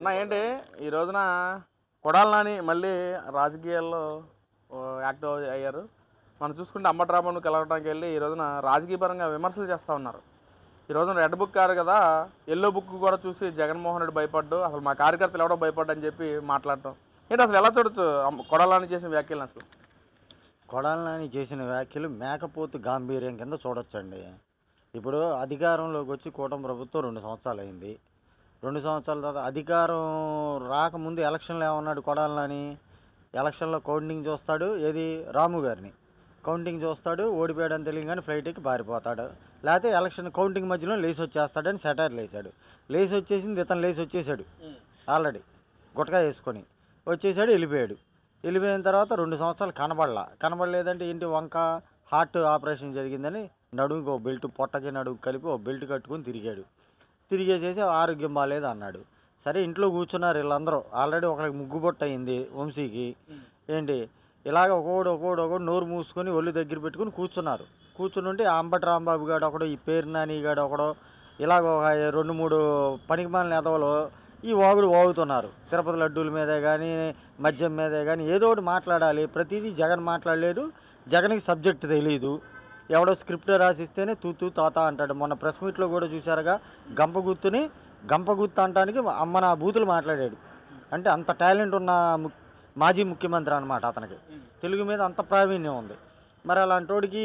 ఏంటి ఈ రోజున కొడాలి నాని మళ్ళీ రాజకీయాల్లో యాక్టివ్ అయ్యారు. మనం చూసుకుంటే అంబటి రాంబాబుని కలవడానికి వెళ్ళి ఈ రోజున రాజకీయపరంగా విమర్శలు చేస్తూ ఉన్నారు. ఈ రోజున రెడ్ బుక్ కారు కదా, ఎల్లో బుక్ కూడా చూసి జగన్మోహన్ రెడ్డి భయపడ్డు, అసలు మా కార్యకర్తలు ఎవడో భయపడ్డు అని చెప్పి మాట్లాడటం ఏంటి, అసలు ఎలా చూడొచ్చు కొడాలి నాని చేసిన వ్యాఖ్యలను? అసలు కొడాలి నాని చేసిన వ్యాఖ్యలు మేకపోతు గాంభీర్యం కింద చూడొచ్చండి. ఇప్పుడు అధికారంలోకి వచ్చి కూటమి ప్రభుత్వం 2 సంవత్సరాలు అయింది. 2 సంవత్సరాల తర్వాత అధికారం రాకముందు ఎలక్షన్లో ఏమన్నాడు కొడాలి నాని? ఎలక్షన్లో కౌంటింగ్ చూస్తాడు, ఏది రాము గారిని కౌంటింగ్ చూస్తాడు, ఓడిపోయాడని తెలియగానే ఫ్లైట్ ఎక్కి పారిపోతాడు, లేకపోతే ఎలక్షన్ కౌంటింగ్ మధ్యలో లేచి వచ్చేస్తాడని సెటైర్లు వేసాడు. లేచి వచ్చేసింది, ఇతను లేచి వచ్చేసాడు ఆల్రెడీ గుటకా వేసుకొని వచ్చేసాడు, వెళ్ళిపోయాడు. వెళ్ళిపోయిన తర్వాత 2 సంవత్సరాలు కనబడలేదంటే ఏంటి, వంక హార్ట్ ఆపరేషన్ జరిగిందని నడుముకి ఓ బెల్ట్, పొట్టకి నడుము కలిపి ఓ బెల్ట్ కట్టుకొని తిరిగేసేసి ఆరోగ్యం బాగాలేదు అన్నాడు. సరే ఇంట్లో కూర్చున్నారు వీళ్ళందరూ, ఆల్రెడీ ఒకరికి ముగ్గుబొట్టు అయింది వంశీకి. ఏంటి ఇలాగ ఒకడు నోరు మూసుకొని ఒళ్ళు దగ్గర పెట్టుకుని కూర్చుని ఉంటే అంబటి రాంబాబు గాడు ఒకడు, ఈ పేరు నాని గాడు ఒకడు, ఇలాగ ఒక 2-3 పనికిమాలిన ఎదవలు ఈ వాగుతున్నారు. తిరుపతి లడ్డూల మీదే కానీ మద్యం మీదే కానీ ఏదో ఒకటి మాట్లాడాలి. ప్రతిదీ జగన్ మాట్లాడలేడు, జగన్కి సబ్జెక్ట్ తెలీదు. ఎవడో స్క్రిప్ట్ రాసిస్తేనే తూతూ తాత అంటాడు. మొన్న ప్రెస్ మీట్లో కూడా చూసారుగా, గంపగుత్తు అంటానికి అమ్మ నా బూతులు మాట్లాడాడు. అంటే అంత టాలెంట్ ఉన్న మాజీ ముఖ్యమంత్రి అనమాట అతనికి. తెలుగు మీద అంత ప్రావీణ్యం ఉంది. మరి అలాంటి వాడికి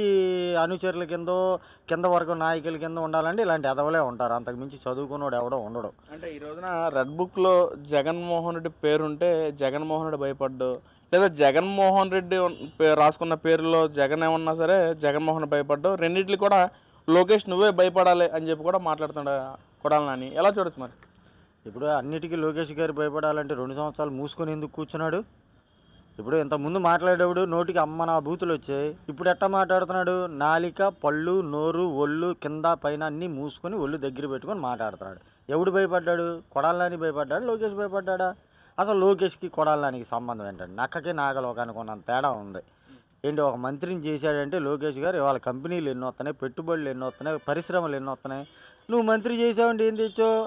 అనుచరుల కింద వర్గం నాయకుల కింద ఉండాలంటే ఇలాంటి ఎదవలే ఉంటారు. అంతకుమించి చదువుకున్నవాడు ఎవడో ఉండడు. అంటే ఈ రోజున రెడ్ బుక్లో జగన్మోహన్ రెడ్డి పేరుంటే జగన్మోహన్ రెడ్డి భయపడ్డు, లేదా జగన్మోహన్ రెడ్డి రాసుకున్న పేరులో జగన్ ఏమన్నా సరే జగన్మోహన్ భయపడ్డు, రెండింటికి కూడా లోకేష్ నువ్వే భయపడాలి అని చెప్పి కూడా మాట్లాడుతుండే కొడాలి నాని. ఎలా చూడొచ్చు మరి? ఇప్పుడు అన్నిటికీ లోకేష్ గారు భయపడాలంటే 2 సంవత్సరాలు మూసుకొని ఎందుకు కూర్చున్నాడు? ఇప్పుడు ఇంతకుముందు మాట్లాడేవాడు నోటికి అమ్మ నా బూతులు వచ్చాయి. ఇప్పుడు ఎట్టా మాట్లాడుతున్నాడు? నాలిక, పళ్ళు, నోరు, ఒళ్ళు కింద పైన అన్నీ మూసుకొని ఒళ్ళు దగ్గర పెట్టుకొని మాట్లాడుతున్నాడు. ఎవడు భయపడ్డాడు? కొడాలి నాని భయపడ్డాడు, లోకేష్ భయపడ్డాడా? అసలు లోకేష్కి కొడాలి నానికి సంబంధం ఏంటంటే నక్కకి నాగలోకానికి ఉన్నంత తేడా ఉంది. ఏంటి, ఒక మంత్రిని చేశాడంటే లోకేష్ గారు ఇవాళ కంపెనీలు ఎన్ని వస్తున్నాయి, పెట్టుబడులు ఎన్ని వస్తున్నాయి, పరిశ్రమలు ఎన్ని వస్తున్నాయి. నువ్వు మంత్రి చేసావంటే ఏం తెచ్చావు?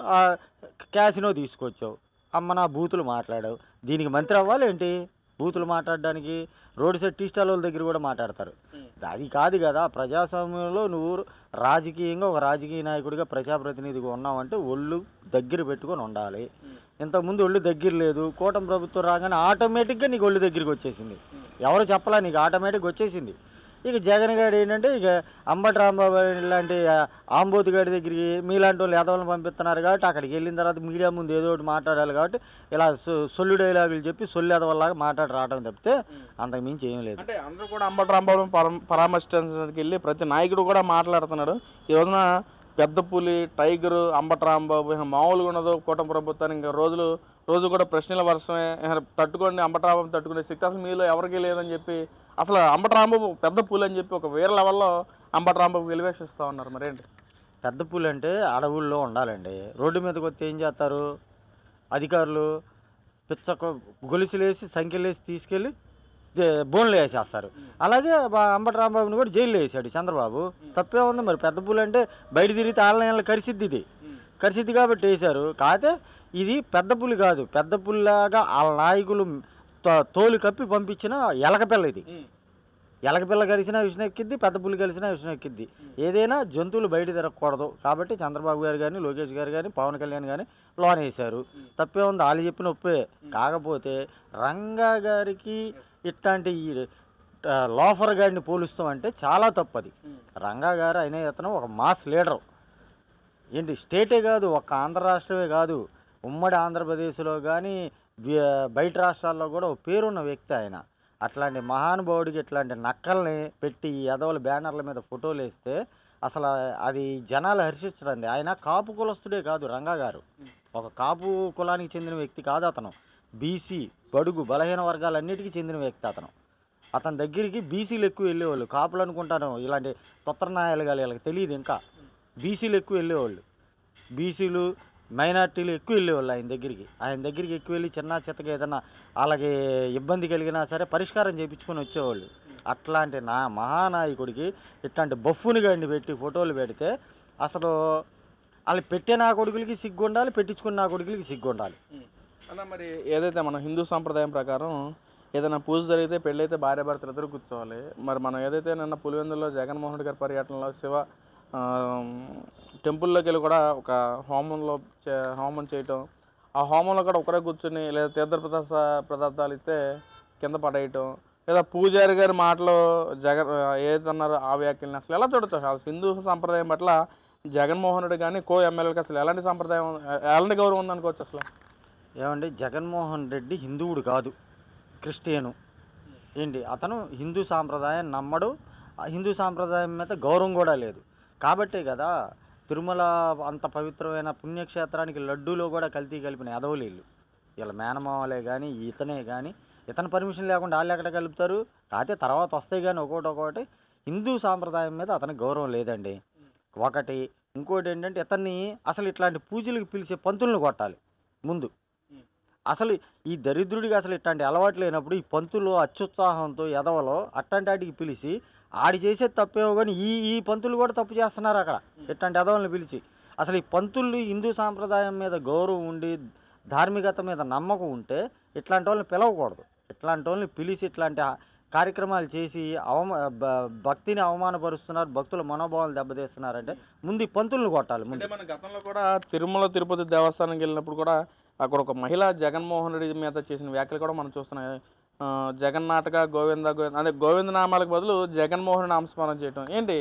క్యాసినో తీసుకొచ్చావు, అమ్మ నా బూతులు మాట్లాడావు. దీనికి మంత్రి అవ్వాలి ఏంటి? బూతులు మాట్లాడడానికి రోడ్ సైడ్ టీ స్టాల్ వాళ్ళ దగ్గర కూడా మాట్లాడతారు. అది కాదు కదా ప్రజాస్వామ్యంలో. నువ్వు రాజకీయంగా ఒక రాజకీయ నాయకుడిగా ప్రజాప్రతినిధిగా ఉన్నావంటే ఒళ్ళు దగ్గర పెట్టుకొని ఉండాలి. ఇంతకుముందు ఒళ్ళు దగ్గర లేదు. కూటమి ప్రభుత్వం రాగానే ఆటోమేటిక్గా నీకు ఒళ్ళు దగ్గరికి వచ్చేసింది. ఎవరు చెప్పలా, నీకు ఆటోమేటిక్గా వచ్చేసింది. ఇక జగన్ గారు ఏంటంటే ఇక అంబటి రాంబాబు లాంటి ఆంబోతు గారి దగ్గరికి మీలాంటి వాళ్ళు ఎదవలను పంపిస్తున్నారు కాబట్టి అక్కడికి వెళ్ళిన తర్వాత మీడియా ముందు ఏదో ఒకటి మాట్లాడాలి కాబట్టి ఇలా సొల్లు డైలాగులు చెప్పి సొల్లు ఎదవల్లాగా మాట్లాడి రావడం తప్పితే అంతకు మించి ఏం లేదు. అంటే అందరూ కూడా అంబటి రాంబాబు పరామర్శించడానికి వెళ్ళి ప్రతి నాయకుడు కూడా మాట్లాడుతున్నాడు. ఈ రోజున పెద్ద పులి, టైగరు, అంబటి రాంబాబు మామూలుగా ఉండదు. కూటమి ప్రభుత్వాన్ని ఇంకా రోజు కూడా ప్రశ్నల వర్షమే, తట్టుకోండి అంబటి రాంబాబు తట్టుకునే శక్తి అసలు మీలో ఎవరికి లేదని చెప్పి అసలు అంబటి రాంబాబు పెద్ద పూలు అని చెప్పి ఒక వేరే లెవెల్లో అంబటి రాంబాబు వెలివేసిస్తూ ఉన్నారు. మరేంటి, పెద్ద పూలు అంటే అడవుల్లో ఉండాలండి. రోడ్డు మీదకి వస్తే ఏం చేస్తారు అధికారులు? గొలుసులేసి సంఖ్యలేసి తీసుకెళ్ళి బోన్లు వేసేస్తారు. అలాగే అంబటి రాంబాబుని కూడా జైల్లో వేసాడు చంద్రబాబు. తప్పే ఉంది మరి? పెద్ద పూలు అంటే బయట తిరిగితే ఆలయాల కరిసిద్ది కాబట్టి వేశారు. కాకపోతే ఇది పెద్ద పులి కాదు. పెద్ద పులిలాగా వాళ్ళ నాయకులు తోలు కప్పి పంపించిన ఎలకపిల్ల ఇది. ఎలకపిల్ల కలిసినా విషయం ఎక్కిద్ది, పెద్ద పులి కలిసినా విషయం ఎక్కిద్ది. ఏదైనా జంతువులు బయట తిరగకూడదు కాబట్టి చంద్రబాబు గారు కానీ, లోకేష్ గారు కానీ, పవన్ కళ్యాణ్ కానీ లోన్ వేశారు. తప్పే ఉంది, వాళ్ళు చెప్పిన ఒప్పే. కాకపోతే రంగా గారికి ఇట్లాంటి లోఫర్ గారిని పోలుస్తామంటే చాలా తప్పది. రంగా గారు అయిన ఇతను ఒక మాస్ లీడరు. ఏంటి, స్టేటే కాదు, ఒక్క ఆంధ్ర రాష్ట్రమే కాదు, ఉమ్మడి ఆంధ్రప్రదేశ్లో కానీ బయట రాష్ట్రాల్లో కూడా ఒక పేరున్న వ్యక్తి ఆయన. అట్లాంటి మహానుభావుడికి ఇట్లాంటి నక్కల్ని పెట్టి ఎదవల బ్యానర్ల మీద ఫోటోలు వేస్తే అసలు అది జనాలు హర్షించడండి. ఆయన కాపు కులస్తుడే కాదు రంగా గారు, ఒక కాపు కులానికి చెందిన వ్యక్తి కాదు అతను. బీసీ, బడుగు, బలహీన వర్గాలన్నిటికీ చెందిన వ్యక్తి అతను. అతని దగ్గరికి బీసీలు ఎక్కువ వెళ్ళేవాళ్ళు. కాపులు అనుకుంటాను ఇలాంటి తొత్తరనాయాలు కానీ వీళ్ళకి తెలియదు. ఇంకా బీసీలు ఎక్కువ వెళ్ళేవాళ్ళు, బీసీలు మైనార్టీలు ఎక్కువ వెళ్ళేవాళ్ళు ఆయన దగ్గరికి ఎక్కువ వెళ్ళి చిన్న చిత్తగా ఏదన్నా వాళ్ళకి ఇబ్బంది కలిగినా సరే పరిష్కారం చేయించుకొని వచ్చేవాళ్ళు. అట్లాంటి మహానాయకుడికి ఇట్లాంటి బఫ్ఫుని గాడిని పెట్టి ఫోటోలు పెడితే అసలు వాళ్ళు పెట్టే నా కొడుకులకి సిగ్గు ఉండాలి, పెట్టించుకున్న నా కొడుకులకి సిగ్గు ఉండాలి. అన్న మరి ఏదైతే మన హిందూ సాంప్రదాయం ప్రకారం ఏదైనా పూజ జరిగితే పెళ్ళైతే భార్యాభర్తలు ఇద్దరు కూర్చోవాలి. మరి మనం ఏదైతే నిన్న పులివెందుల్లో జగన్మోహన్ రెడ్డి గారి పర్యటనలో టెంపుల్లోకి వెళ్ళి కూడా ఒక హోమంలో హోమం చేయటం, ఆ హోమంలో కూడా ఒకరే కూర్చుని లేదా పదార్థాలు ఇస్తే కింద పడేయటం, లేదా పూజారి గారి మాటలు ఏదైతే అన్నారో ఆ వ్యాఖ్యల్ని అసలు ఎలా చూడొచ్చు? అసలు హిందూ సాంప్రదాయం పట్ల జగన్మోహన్ రెడ్డి కానీ ఎమ్మెల్యేలకి అసలు ఎలాంటి సాంప్రదాయం, ఎలాంటి గౌరవం ఉందనుకోవచ్చు అసలు? ఏమండి, జగన్మోహన్ రెడ్డి హిందువుడు కాదు, క్రిస్టియను. ఏంటి, అతను హిందూ సాంప్రదాయం నమ్మడు, ఆ హిందూ సాంప్రదాయం మీద గౌరవం కూడా లేదు. కాబట్టే కదా తిరుమల అంత పవిత్రమైన పుణ్యక్షేత్రానికి లడ్డూలో కూడా కల్తీ కలిపిన ఎదవలీళ్ళు. వీళ్ళ మేనమామలే కానీ ఇతనే కానీ ఇతని పర్మిషన్ లేకుండా వాళ్ళు ఎక్కడ కలుపుతారు? కాకపోతే తర్వాత వస్తాయి కానీ ఒక్కొక్కటి హిందూ సాంప్రదాయం మీద అతనికి గౌరవం లేదండి. ఒకటి. ఇంకోటి ఏంటంటే ఇతన్ని అసలు ఇట్లాంటి పూజలకు పిలిచే పంతులను కొట్టాలి ముందు. అసలు ఈ దరిద్రుడికి అసలు ఇట్లాంటి అలవాటు లేనప్పుడు ఈ పంతులు అత్యుత్సాహంతో ఎదవలో అట్లాంటి వాటికి పిలిచి ఆడి చేసేది తప్పేమో కానీ ఈ పంతులు కూడా తప్పు చేస్తున్నారు అక్కడ ఇట్లాంటి ఎదవల్ని పిలిచి. అసలు ఈ పంతులు హిందూ సాంప్రదాయం మీద గౌరవం ఉండి ధార్మికత మీద నమ్మకం ఉంటే ఇట్లాంటి వాళ్ళని పిలవకూడదు. ఇట్లాంటి వాళ్ళని పిలిచి ఇట్లాంటి కార్యక్రమాలు చేసి భక్తిని అవమానపరుస్తున్నారు, భక్తుల మనోభావాలు దెబ్బతీస్తున్నారంటే ముందు ఈ పంతులను కొట్టాలి. అంటే మన గతంలో కూడా తిరుమల తిరుపతి దేవస్థానానికి వెళ్ళినప్పుడు కూడా అక్కడ ఒక మహిళ జగన్మోహన్ రెడ్డి మీద చేసిన వ్యాఖ్యలు కూడా మనం చూస్తున్నాం. జగన్నాటక గోవింద గోవింద అదే గోవింద నామాలకు బదులు జగన్మోహన్ నామస్మరణ చేయటం ఏంటి,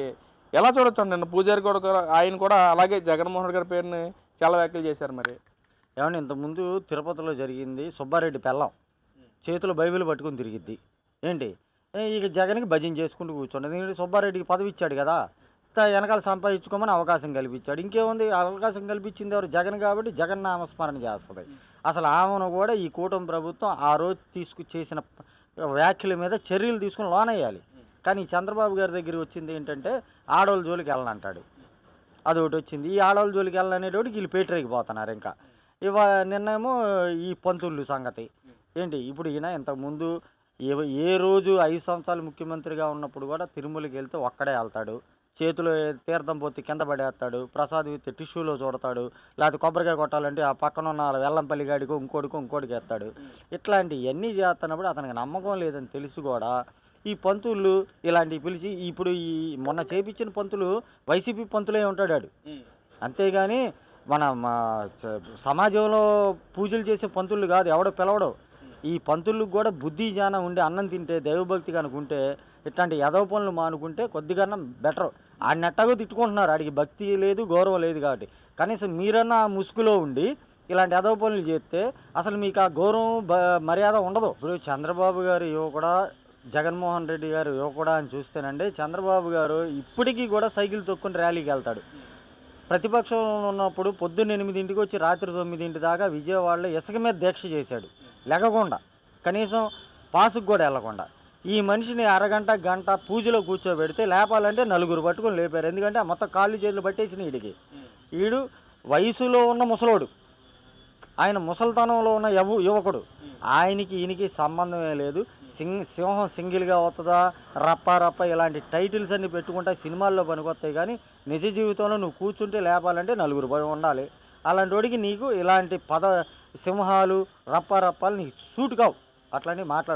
ఎలా చూడొచ్చు అండి? నిన్న పూజారి కూడా ఆయన కూడా అలాగే జగన్మోహన్ రెడ్డి గారి పేరుని చాలా వ్యాఖ్యలు చేశారు. మరి ఏమన్నా ఇంతకుముందు తిరుపతిలో జరిగింది, సుబ్బారెడ్డి పెళ్ళం చేతిలో బైబిల్ పట్టుకుని తిరిగిద్ది. ఏంటి, ఇక జగన్కి భజన చేసుకుంటూ కూర్చోండి. ఎందుకంటే సుబ్బారెడ్డికి పదవి ఇచ్చాడు కదా, వెనకాల సంపాదించుకోమని అవకాశం కల్పించాడు. ఇంకేముంది, అవకాశం కల్పించింది ఎవరు? జగన్. కాబట్టి జగన్ నామస్మరణ చేస్తుంది. అసలు ఆమెను కూడా ఈ కూటమి ప్రభుత్వం ఆ రోజు చేసిన వ్యాఖ్యల మీద చర్యలు తీసుకుని లోనయ్యాలి. కానీ చంద్రబాబు గారి దగ్గర వచ్చింది ఏంటంటే ఆడవాళ్ళ జోలికి వెళ్ళనంటాడు. అదొకటి వచ్చింది. ఈ ఆడవాళ్ళ జోలికి వెళ్ళనేటోడికి వీళ్ళు పేటరేగిపోతున్నారు. ఇంకా నిన్నేమో ఈ పంతుళ్ళు సంగతి ఏంటి. ఇప్పుడు ఈయన ఇంతకుముందు ఏ రోజు 5 సంవత్సరాలు ముఖ్యమంత్రిగా ఉన్నప్పుడు కూడా తిరుమలకి వెళ్తే ఒక్కడే వెళ్తాడు, చేతిలో తీర్థం పోతే కింద పడేస్తాడు, ప్రసాదం ఇస్తే టిష్యూలో చూడతాడు, లేకపోతే కొబ్బరికాయ కొట్టాలంటే ఆ పక్కన ఉన్న వెల్లంపల్లి గాడికో ఇంకోటికి వేస్తాడు. ఇట్లాంటివన్నీ చేస్తున్నప్పుడు అతనికి నమ్మకం లేదని తెలిసి కూడా ఈ పంతులు ఇలాంటివి పిలిచి ఇప్పుడు ఈ మొన్న చేపించిన పంతులు వైసీపీ పంతులే ఉంటాడు. అంతేగాని మన సమాజంలో పూజలు చేసే పంతులు కాదు, ఎవడో పిలవడం. ఈ పంతులకు కూడా బుద్ధి జ్ఞానం ఉండి అన్నం తింటే దైవభక్తి కనుకుంటే ఇట్లాంటి యదవ పనులు మానుకుంటే కొద్దిగా బెటర్. ఆడిని ఎట్టాగో తిట్టుకుంటున్నారు, ఆడికి భక్తి లేదు గౌరవం లేదు కాబట్టి. కనీసం మీరన్నా ఆ ముసుగులో ఉండి ఇలాంటి యదవ పనులు చేస్తే అసలు మీకు ఆ గౌరవం మర్యాద ఉండదు. ఇప్పుడు చంద్రబాబు గారు యువకుడా జగన్మోహన్ రెడ్డి గారు యువకుడా అని చూస్తేనండి, చంద్రబాబు గారు ఇప్పటికీ కూడా సైకిల్ తొక్కుని ర్యాలీకి వెళ్తాడు. ప్రతిపక్షంలో ఉన్నప్పుడు పొద్దున్న 8ంటికి వచ్చి రాత్రి 9 దాకా విజయవాడలో ఇసుక మీద దీక్ష చేశాడు, లెగకుండా, కనీసం పాసుకు కూడా వెళ్ళకుండా. ఈ మనిషిని అరగంట గంట పూజలో కూర్చోబెడితే లేపాలంటే 4 పట్టుకొని లేపారు. ఎందుకంటే మొత్తం కాళ్ళు చేతులు పట్టేసిన ఈడు వయసులో ఉన్న ముసలోడు, ఆయన ముసలితనంలో ఉన్న యువకుడు. ఈయనకి సంబంధమే లేదు. సింహం సింగిల్గా అవుతుందా, రప్ప ఇలాంటి టైటిల్స్ అన్ని పెట్టుకుంటా సినిమాల్లో పనికొస్తాయి. కానీ నిజ జీవితంలో నువ్వు కూర్చుంటే లేపాలంటే 4 ఉండాలి. అలాంటి వాడికి నీకు ఇలాంటి సింహాలు రప్పాలు నీకు సూట్ కావు. అట్లాంటివి మాట్లాడు.